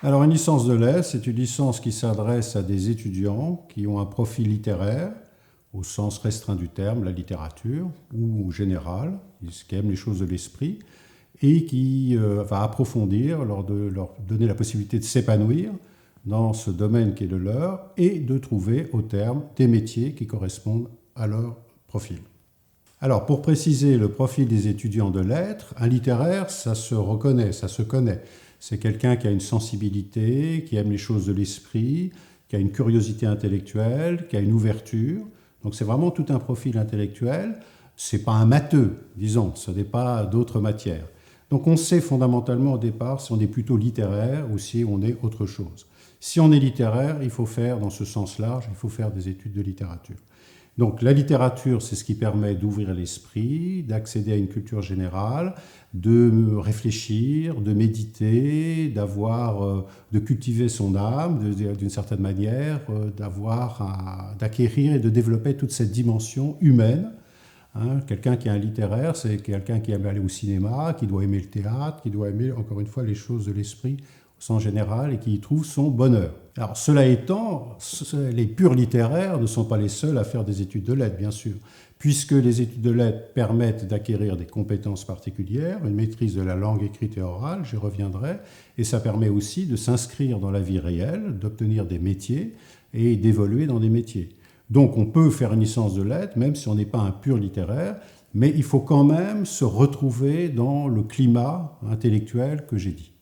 Alors, une licence de lettres, c'est une licence qui s'adresse à des étudiants qui ont un profil littéraire, au sens restreint du terme, la littérature, ou général, qui aiment les choses de l'esprit, et qui va approfondir, leur donner la possibilité de s'épanouir dans ce domaine qui est le leur, et de trouver au terme des métiers qui correspondent à leur profil. Alors, pour préciser le profil des étudiants de lettres, un littéraire, ça se reconnaît, ça se connaît. C'est quelqu'un qui a une sensibilité, qui aime les choses de l'esprit, qui a une curiosité intellectuelle, qui a une ouverture. Donc c'est vraiment tout un profil intellectuel. C'est pas un matheux, disons, ce n'est pas d'autres matières. Donc on sait fondamentalement au départ si on est plutôt littéraire ou si on est autre chose. Si on est littéraire, il faut faire, dans ce sens large, il faut faire des études de littérature. Donc la littérature, c'est ce qui permet d'ouvrir l'esprit, d'accéder à une culture générale, de réfléchir, de méditer, de cultiver son âme d'une certaine manière, d'acquérir et de développer toute cette dimension humaine. Quelqu'un qui est un littéraire, c'est quelqu'un qui aime aller au cinéma, qui doit aimer le théâtre, qui doit aimer, encore une fois, les choses de l'esprit au sens général et qui y trouve son bonheur. Alors, cela étant, les purs littéraires ne sont pas les seuls à faire des études de lettres, bien sûr, puisque les études de lettres permettent d'acquérir des compétences particulières, une maîtrise de la langue écrite et orale, j'y reviendrai, et ça permet aussi de s'inscrire dans la vie réelle, d'obtenir des métiers et d'évoluer dans des métiers. Donc, on peut faire une licence de lettres, même si on n'est pas un pur littéraire, mais il faut quand même se retrouver dans le climat intellectuel que j'ai dit.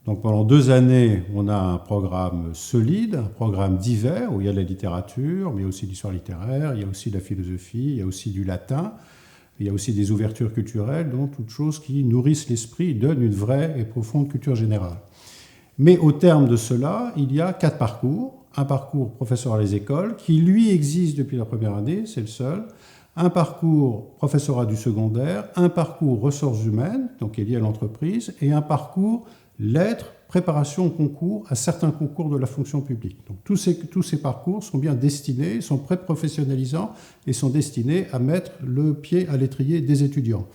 Donc pendant 2 années, on a un programme solide, un programme divers, où il y a de la littérature, mais il y a aussi de l'histoire littéraire, il y a aussi de la philosophie, il y a aussi du latin, il y a aussi des ouvertures culturelles, donc toutes choses qui nourrissent l'esprit et donnent une vraie et profonde culture générale. Mais au terme de cela, il y a 4 parcours. Un parcours professeur à les écoles, qui lui existe depuis la première année, c'est le seul. Un parcours professorat du secondaire, un parcours ressources humaines, donc qui est lié à l'entreprise, et un parcours lettres, préparation au concours, à certains concours de la fonction publique. Donc tous ces parcours sont bien destinés, sont pré-professionnalisants et sont destinés à mettre le pied à l'étrier des étudiants.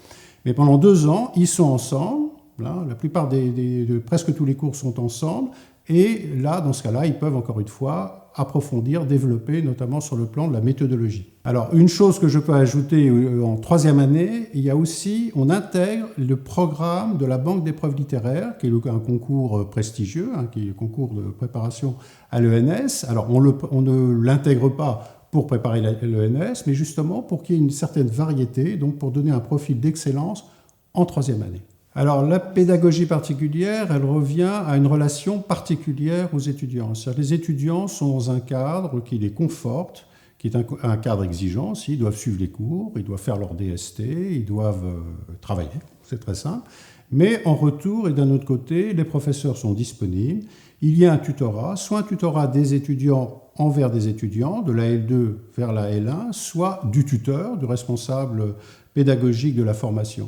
Mais pendant 2 ans, ils sont ensemble, là, la plupart de presque tous les cours sont ensemble, et là, dans ce cas-là, ils peuvent encore une fois approfondir, développer, notamment sur le plan de la méthodologie. Alors, une chose que je peux ajouter en 3e année, il y a aussi, on intègre le programme de la Banque d'épreuves littéraires, qui est un concours prestigieux, qui est le concours de préparation à l'ENS. Alors, on ne l'intègre pas pour préparer l'ENS, mais justement pour qu'il y ait une certaine variété, donc pour donner un profil d'excellence en 3e année. Alors, la pédagogie particulière, elle revient à une relation particulière aux étudiants. C'est-à-dire que les étudiants sont dans un cadre qui les conforte, qui est un cadre exigeant. Ils doivent suivre les cours, ils doivent faire leur DST, ils doivent travailler, c'est très simple. Mais en retour, et d'un autre côté, les professeurs sont disponibles. Il y a un tutorat, soit un tutorat des étudiants envers des étudiants, de la L2 vers la L1, soit du tuteur, du responsable pédagogique de la formation.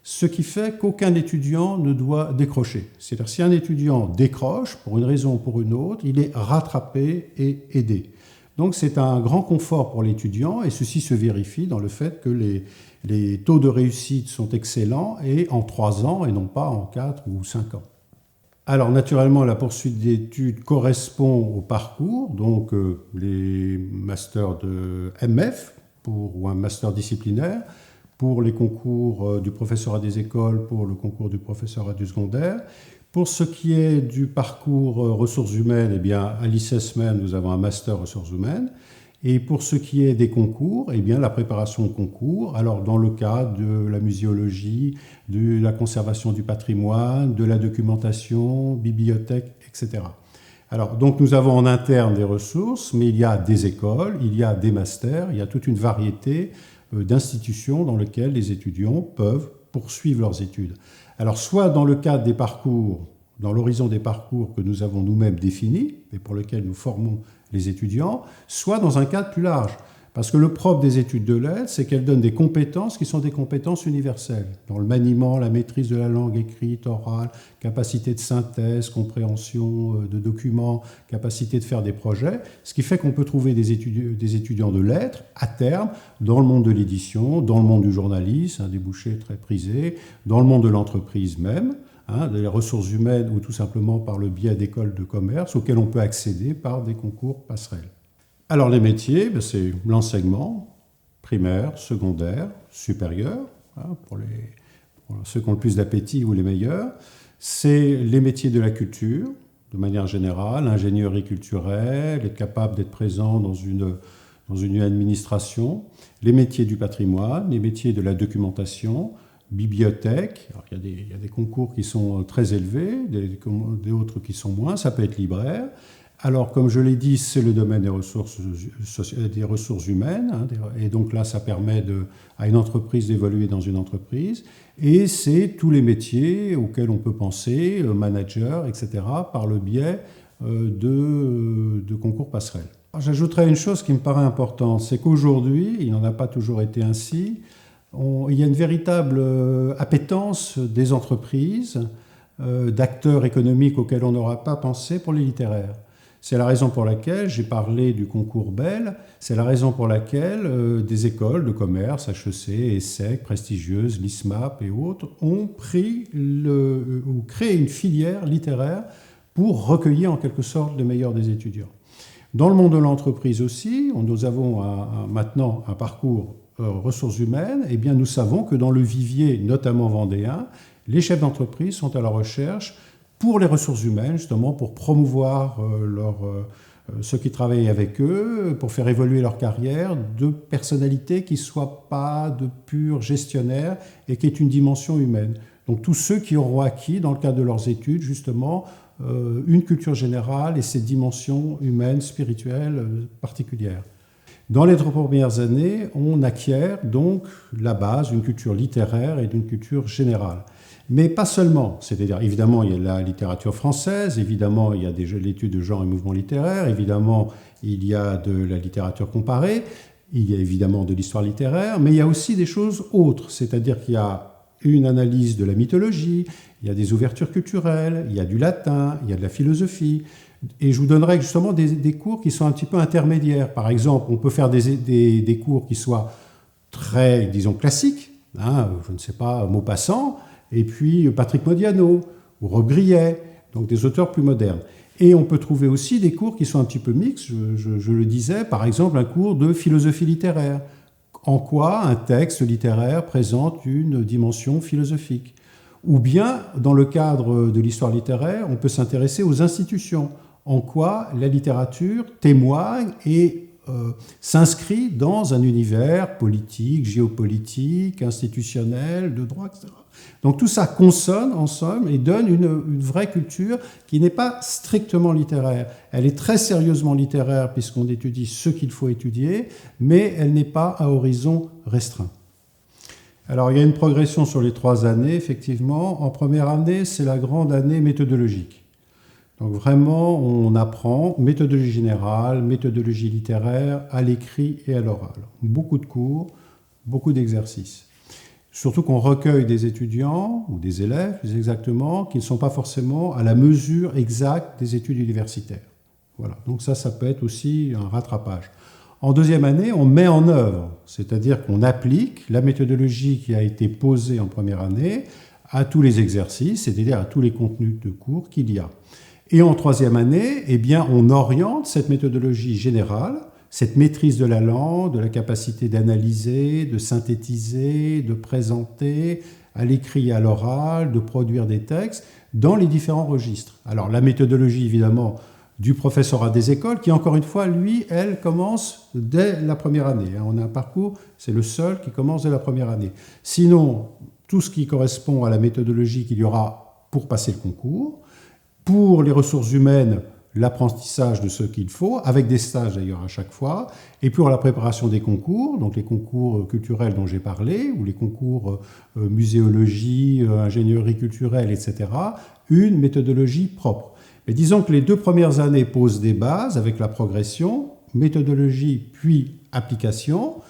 Ce qui fait qu'aucun étudiant ne doit décrocher. C'est-à-dire si un étudiant décroche, pour une raison ou pour une autre, il est rattrapé et aidé. Donc c'est un grand confort pour l'étudiant, et ceci se vérifie dans le fait que les taux de réussite sont excellents, et en 3 ans, et non pas en 4 ou 5 ans. Alors naturellement, la poursuite d'études correspond au parcours, donc les masters de MF, ou un master disciplinaire, pour les concours du professorat des écoles, pour le concours du professorat du secondaire. Pour ce qui est du parcours ressources humaines, eh bien, à l'ICESMEN, nous avons un master ressources humaines. Et pour ce qui est des concours, eh bien, la préparation au concours, alors dans le cas de la muséologie, de la conservation du patrimoine, de la documentation, bibliothèque, etc. Alors, donc nous avons en interne des ressources, mais il y a des écoles, il y a des masters, il y a toute une variété d'institutions dans lesquelles les étudiants peuvent poursuivre leurs études. Alors, soit dans le cadre des parcours, dans l'horizon des parcours que nous avons nous-mêmes définis et pour lesquels nous formons les étudiants, soit dans un cadre plus large. Parce que le propre des études de lettres, c'est qu'elles donnent des compétences qui sont des compétences universelles. Dans le maniement, la maîtrise de la langue écrite, orale, capacité de synthèse, compréhension de documents, capacité de faire des projets, ce qui fait qu'on peut trouver des étudiants de lettres, à terme, dans le monde de l'édition, dans le monde du journalisme, un débouché très prisé, dans le monde de l'entreprise même, des ressources humaines ou tout simplement par le biais d'écoles de commerce auxquelles on peut accéder par des concours passerelles. Alors les métiers, c'est l'enseignement primaire, secondaire, supérieur, pour ceux qui ont le plus d'appétit ou les meilleurs. C'est les métiers de la culture, de manière générale, l'ingénierie culturelle, être capable d'être présent dans une administration, les métiers du patrimoine, les métiers de la documentation, bibliothèque. Alors, il y a des concours qui sont très élevés, des autres qui sont moins, ça peut être libraire. Alors, comme je l'ai dit, c'est le domaine des ressources humaines, et donc là, ça permet à une entreprise d'évoluer dans une entreprise, et c'est tous les métiers auxquels on peut penser, manager, etc., par le biais de concours passerelles. J'ajouterais une chose qui me paraît importante, c'est qu'aujourd'hui, il n'en a pas toujours été ainsi, il y a une véritable appétence des entreprises, d'acteurs économiques auxquels on n'aura pas pensé pour les littéraires. C'est la raison pour laquelle j'ai parlé du concours Bell, c'est la raison pour laquelle des écoles de commerce, HEC, ESSEC, prestigieuses, l'ISMAP et autres, ont créé une filière littéraire pour recueillir en quelque sorte les meilleurs des étudiants. Dans le monde de l'entreprise aussi, nous avons maintenant un parcours ressources humaines, eh bien nous savons que dans le vivier, notamment vendéen, les chefs d'entreprise sont à la recherche pour les ressources humaines, justement pour promouvoir ceux qui travaillent avec eux, pour faire évoluer leur carrière, de personnalités qui ne soient pas de purs gestionnaires et qui aient une dimension humaine. Donc tous ceux qui auront acquis, dans le cadre de leurs études, justement, une culture générale et cette dimension humaine, spirituelle particulière. Dans les 3 premières années, on acquiert donc la base d'une culture littéraire et d'une culture générale. Mais pas seulement, c'est-à-dire évidemment il y a la littérature française, évidemment il y a l'étude de genre et mouvement littéraire, évidemment il y a de la littérature comparée, il y a évidemment de l'histoire littéraire, mais il y a aussi des choses autres, c'est-à-dire qu'il y a une analyse de la mythologie, il y a des ouvertures culturelles, il y a du latin, il y a de la philosophie. Et je vous donnerai justement des cours qui sont un petit peu intermédiaires. Par exemple, on peut faire des cours qui soient très, disons, classiques, je ne sais pas, Maupassant, et puis Patrick Modiano, ou Rob Grillet, donc des auteurs plus modernes. Et on peut trouver aussi des cours qui sont un petit peu mixtes, je le disais, par exemple un cours de philosophie littéraire. En quoi un texte littéraire présente une dimension philosophique. Ou bien, dans le cadre de l'histoire littéraire, on peut s'intéresser aux institutions. En quoi la littérature témoigne et s'inscrit dans un univers politique, géopolitique, institutionnel, de droit, etc. Donc tout ça consonne ensemble et donne une vraie culture qui n'est pas strictement littéraire. Elle est très sérieusement littéraire puisqu'on étudie ce qu'il faut étudier, mais elle n'est pas à horizon restreint. Alors il y a une progression sur les 3 années, effectivement. En première année, c'est la grande année méthodologique. Donc vraiment, on apprend méthodologie générale, méthodologie littéraire, à l'écrit et à l'oral. Beaucoup de cours, beaucoup d'exercices. Surtout qu'on recueille des étudiants, ou des élèves plus exactement, qui ne sont pas forcément à la mesure exacte des études universitaires. Voilà. Donc ça peut être aussi un rattrapage. En deuxième année, on met en œuvre, c'est-à-dire qu'on applique la méthodologie qui a été posée en première année à tous les exercices, c'est-à-dire à tous les contenus de cours qu'il y a. Et en troisième année, eh bien, on oriente cette méthodologie générale, cette maîtrise de la langue, de la capacité d'analyser, de synthétiser, de présenter à l'écrit et à l'oral, de produire des textes dans les différents registres. Alors la méthodologie, évidemment, du professorat des écoles, qui encore une fois, lui, elle, commence dès la première année. On a un parcours, c'est le seul qui commence dès la première année. Sinon, tout ce qui correspond à la méthodologie qu'il y aura pour passer le concours, pour les ressources humaines, l'apprentissage de ce qu'il faut, avec des stages d'ailleurs à chaque fois, et pour la préparation des concours, donc les concours culturels dont j'ai parlé, ou les concours muséologie, ingénierie culturelle, etc., une méthodologie propre. Mais disons que les 2 premières années posent des bases avec la progression, méthodologie puis application,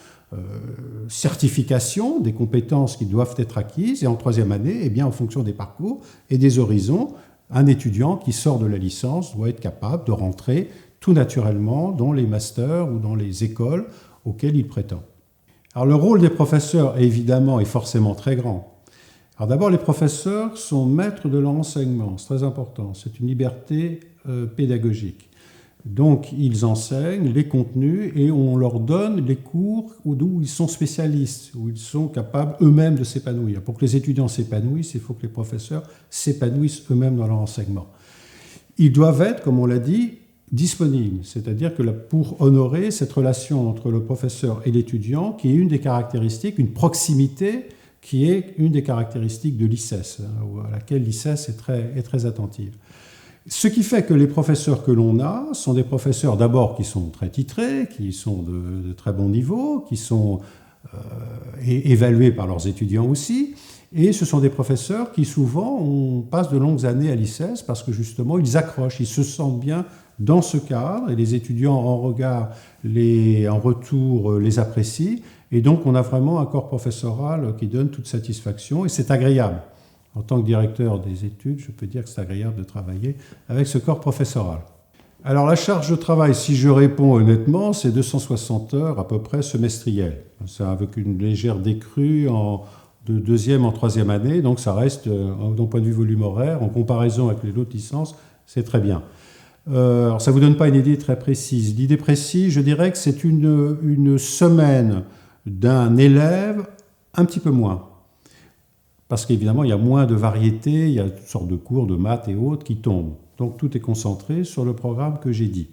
certification des compétences qui doivent être acquises, et en troisième année, eh bien, en fonction des parcours et des horizons, un étudiant qui sort de la licence doit être capable de rentrer tout naturellement dans les masters ou dans les écoles auxquelles il prétend. Alors le rôle des professeurs, évidemment, est forcément très grand. Alors d'abord, les professeurs sont maîtres de leur enseignement, c'est très important, c'est une liberté pédagogique. Donc ils enseignent les contenus et on leur donne les cours où ils sont spécialistes, où ils sont capables eux-mêmes de s'épanouir. Pour que les étudiants s'épanouissent, il faut que les professeurs s'épanouissent eux-mêmes dans leur enseignement. Ils doivent être, comme on l'a dit, disponibles, c'est-à-dire que pour honorer cette relation entre le professeur et l'étudiant, qui est une des caractéristiques, une proximité qui est une des caractéristiques de l'ICES, à laquelle l'ICES est très attentive. Ce qui fait que les professeurs que l'on a sont des professeurs d'abord qui sont très titrés, qui sont de très bon niveau, qui sont évalués par leurs étudiants aussi, et ce sont des professeurs qui souvent passent de longues années à l'ICES parce que justement ils accrochent, ils se sentent bien dans ce cadre et les étudiants en retour les apprécient et donc on a vraiment un corps professoral qui donne toute satisfaction et c'est agréable. En tant que directeur des études, je peux dire que c'est agréable de travailler avec ce corps professoral. Alors la charge de travail, si je réponds honnêtement, c'est 260 heures à peu près semestrielles. C'est avec une légère décrue de deuxième en troisième année, donc ça reste, d'un point de vue volume horaire, en comparaison avec les autres licences, c'est très bien. Alors ça ne vous donne pas une idée très précise. L'idée précise, je dirais que c'est une semaine d'un élève un petit peu moins. Parce qu'évidemment, il y a moins de variétés, il y a toutes sortes de cours de maths et autres qui tombent. Donc tout est concentré sur le programme que j'ai dit.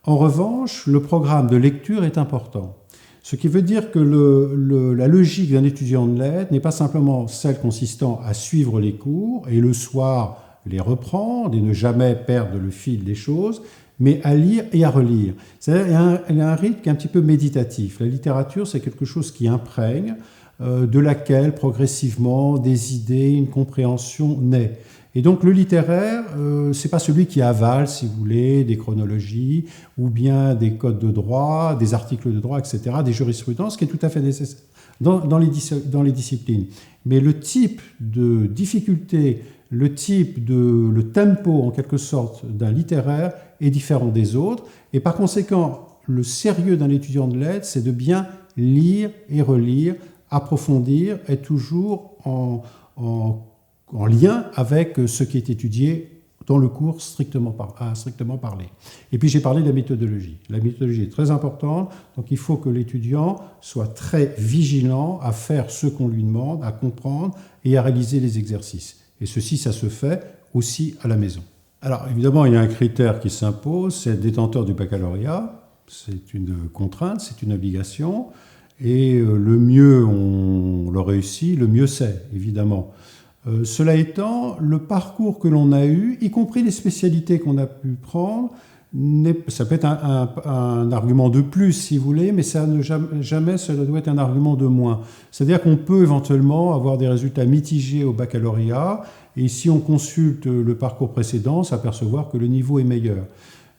En revanche, le programme de lecture est important. Ce qui veut dire que la logique d'un étudiant de lettres n'est pas simplement celle consistant à suivre les cours et le soir les reprendre et ne jamais perdre le fil des choses, mais à lire et à relire. C'est-à-dire qu'il y a un rythme qui est un petit peu méditatif. La littérature, c'est quelque chose qui imprègne, de laquelle progressivement des idées, une compréhension naît. Et donc le littéraire, c'est pas celui qui avale, si vous voulez, des chronologies ou bien des codes de droit, des articles de droit, etc., des jurisprudences, qui est tout à fait nécessaire dans les disciplines. Mais le type de difficulté, le tempo en quelque sorte d'un littéraire est différent des autres. Et par conséquent, le sérieux d'un étudiant de lettres, c'est de bien lire et relire, approfondir, être toujours en lien avec ce qui est étudié dans le cours strictement parlé. Et puis j'ai parlé de la méthodologie. La méthodologie est très importante, donc il faut que l'étudiant soit très vigilant à faire ce qu'on lui demande, à comprendre et à réaliser les exercices. Et ceci, ça se fait aussi à la maison. Alors évidemment, il y a un critère qui s'impose, c'est être détenteur du baccalauréat. C'est une contrainte, c'est une obligation. Et le mieux on le réussit, le mieux c'est, évidemment. Cela étant, le parcours que l'on a eu, y compris les spécialités qu'on a pu prendre, ça peut être un argument de plus, si vous voulez, mais jamais cela doit être un argument de moins. C'est-à-dire qu'on peut éventuellement avoir des résultats mitigés au baccalauréat, et si on consulte le parcours précédent, s'apercevoir que le niveau est meilleur.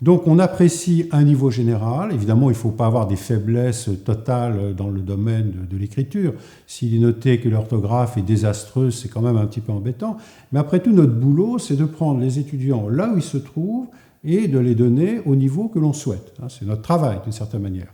Donc on apprécie un niveau général. Évidemment, il ne faut pas avoir des faiblesses totales dans le domaine de l'écriture. S'il est noté que l'orthographe est désastreuse, c'est quand même un petit peu embêtant. Mais après tout, notre boulot, c'est de prendre les étudiants là où ils se trouvent et de les donner au niveau que l'on souhaite. C'est notre travail, d'une certaine manière.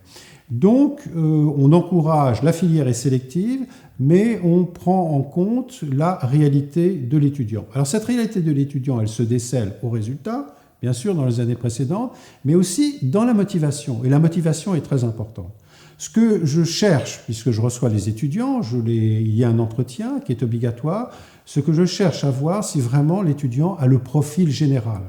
Donc, on encourage, la filière est sélective, mais on prend en compte la réalité de l'étudiant. Alors cette réalité de l'étudiant, elle se décèle au résultat, bien sûr, dans les années précédentes, mais aussi dans la motivation. Et la motivation est très importante. Ce que je cherche, puisque je reçois les étudiants, il y a un entretien qui est obligatoire, ce que je cherche à voir si vraiment l'étudiant a le profil général.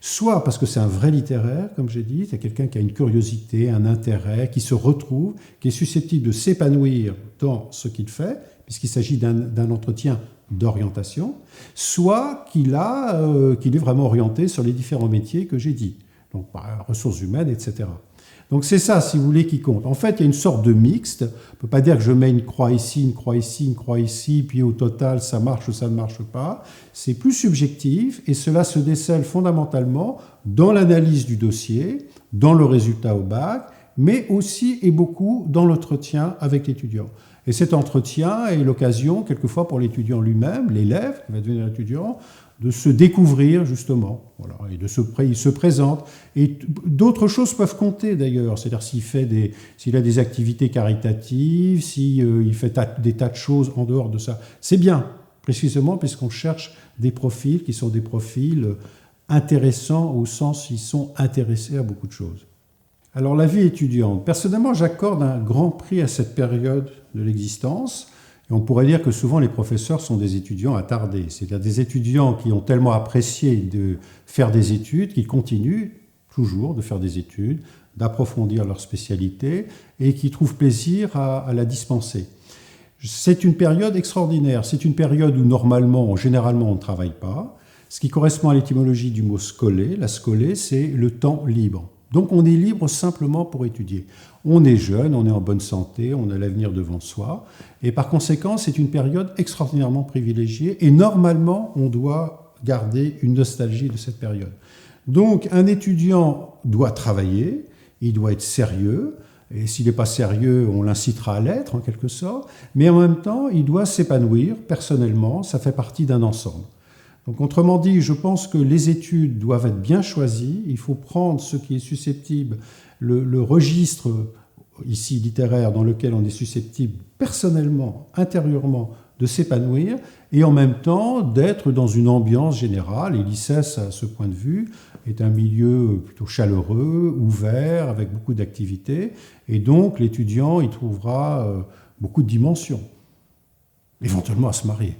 Soit parce que c'est un vrai littéraire, comme j'ai dit, c'est quelqu'un qui a une curiosité, un intérêt, qui se retrouve, qui est susceptible de s'épanouir dans ce qu'il fait, puisqu'il s'agit d'un entretien d'orientation, soit qu'il est vraiment orienté sur les différents métiers que j'ai dit, donc ressources humaines, etc. Donc c'est ça, si vous voulez, qui compte. En fait, il y a une sorte de mixte. On ne peut pas dire que je mets une croix ici, une croix ici, une croix ici, puis au total, ça marche ou ça ne marche pas. C'est plus subjectif et cela se décèle fondamentalement dans l'analyse du dossier, dans le résultat au bac, mais aussi et beaucoup dans l'entretien avec l'étudiant. Et cet entretien est l'occasion, quelquefois, pour l'étudiant lui-même, l'élève qui va devenir étudiant, de se découvrir, justement. Voilà, et il se présente. Et d'autres choses peuvent compter, d'ailleurs. C'est-à-dire s'il a des activités caritatives, s'il fait des tas de choses en dehors de ça. C'est bien, précisément puisqu'on cherche des profils qui sont des profils intéressants au sens où ils sont intéressés à beaucoup de choses. Alors la vie étudiante, personnellement j'accorde un grand prix à cette période de l'existence. Et on pourrait dire que souvent les professeurs sont des étudiants attardés, c'est-à-dire des étudiants qui ont tellement apprécié de faire des études qu'ils continuent toujours de faire des études, d'approfondir leur spécialité et qui trouvent plaisir à la dispenser. C'est une période extraordinaire, c'est une période où normalement, généralement, on ne travaille pas, ce qui correspond à l'étymologie du mot scoler. La scoler, c'est le temps libre. Donc on est libre simplement pour étudier. On est jeune, on est en bonne santé, on a l'avenir devant soi, et par conséquent, c'est une période extraordinairement privilégiée, et normalement, on doit garder une nostalgie de cette période. Donc un étudiant doit travailler, il doit être sérieux, et s'il n'est pas sérieux, on l'incitera à l'être en quelque sorte, mais en même temps, il doit s'épanouir personnellement, ça fait partie d'un ensemble. Donc autrement dit, je pense que les études doivent être bien choisies, il faut prendre ce qui est susceptible, le registre ici littéraire dans lequel on est susceptible personnellement, intérieurement, de s'épanouir, et en même temps d'être dans une ambiance générale. Et l'ICES, à ce point de vue, est un milieu plutôt chaleureux, ouvert, avec beaucoup d'activités, et donc l'étudiant y trouvera beaucoup de dimensions, éventuellement à se marier.